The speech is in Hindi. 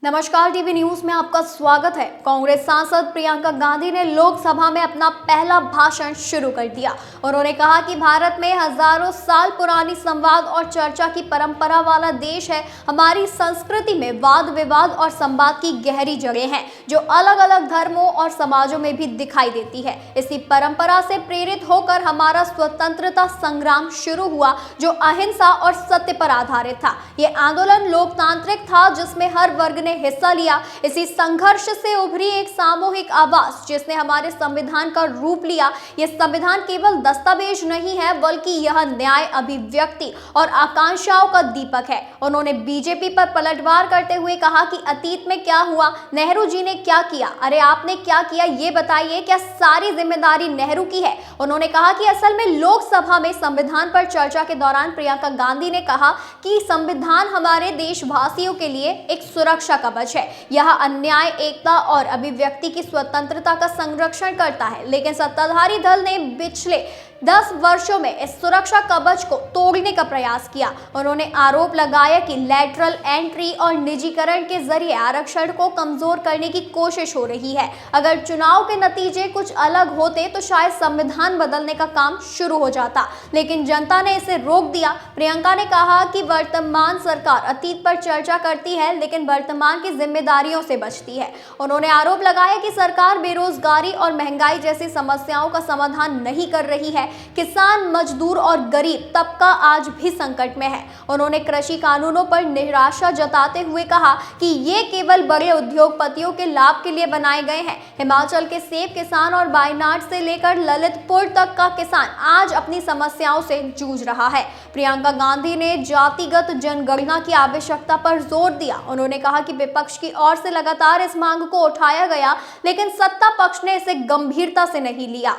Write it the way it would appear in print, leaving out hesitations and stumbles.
नमस्कार, टीवी न्यूज में आपका स्वागत है। कांग्रेस सांसद प्रियंका गांधी ने लोकसभा में अपना पहला भाषण शुरू कर दिया। उन्होंने कहा कि भारत में हजारों साल पुरानी संवाद और चर्चा की परंपरा वाला देश है। हमारी संस्कृति में वाद विवाद और संवाद की गहरी जड़ें हैं, जो अलग अलग धर्मों और समाजों में भी दिखाई देती है। इसी परंपरा से प्रेरित होकर हमारा स्वतंत्रता संग्राम शुरू हुआ, जो अहिंसा और सत्य पर आधारित था। ये आंदोलन लोकतांत्रिक था, जिसमें हर वर्ग हिस्सा लिया। इसी संघर्ष से उभरी एक सामूहिक आवाज, जिसने हमारे संविधान का रूप लिया। यह संविधान केवल दस्तावेज नहीं है, बल्कि यह न्याय, अभिव्यक्ति और आकांक्षाओं का दीपक है। उन्होंने बीजेपी पर पलटवार करते हुए कहा कि अतीत में क्या हुआ, नेहरू जी ने क्या किया, अरे आपने क्या किया ये बताइए, क्या सारी जिम्मेदारी नेहरू की है। उन्होंने कहा कि असल में लोकसभा में संविधान पर चर्चा के दौरान प्रियंका गांधी ने कहा कि संविधान हमारे देशवासियों के लिए एक सुरक्षा कवच है। यह अन्याय, एकता और अभिव्यक्ति की स्वतंत्रता का संरक्षण करता है। लेकिन सत्ताधारी दल ने पिछले 10 वर्षों में इस सुरक्षा कवच को तोड़ने का प्रयास किया। उन्होंने आरोप लगाया कि लैटरल एंट्री और निजीकरण के जरिए आरक्षण को कमजोर करने की कोशिश हो रही है। अगर चुनाव के नतीजे कुछ अलग होते तो शायद संविधान बदलने का काम शुरू हो जाता, लेकिन जनता ने इसे रोक दिया। प्रियंका ने कहा कि वर्तमान सरकार अतीत पर चर्चा करती है, लेकिन वर्तमान की जिम्मेदारियों से बचती है। उन्होंने आरोप लगाया कि सरकार बेरोजगारी और महंगाई जैसी समस्याओं का समाधान नहीं कर रही है। किसान, मजदूर और गरीब तबका आज भी संकट में है। उन्होंने कृषि कानूनों पर निराशा जताते हुए कहा कि ये केवल बड़े उद्योगपतियों के लाभ के लिए बनाए गए हैं। हिमाचल के सेब किसान और वायनाड से लेकर ललितपुर तक का किसान आज अपनी समस्याओं से जूझ रहा है। प्रियंका गांधी ने जातिगत जनगणना की आवश्यकता पर जोर दिया। उन्होंने कहा कि विपक्ष की ओर से लगातार इस मांग को उठाया गया, लेकिन सत्ता पक्ष ने इसे गंभीरता से नहीं लिया।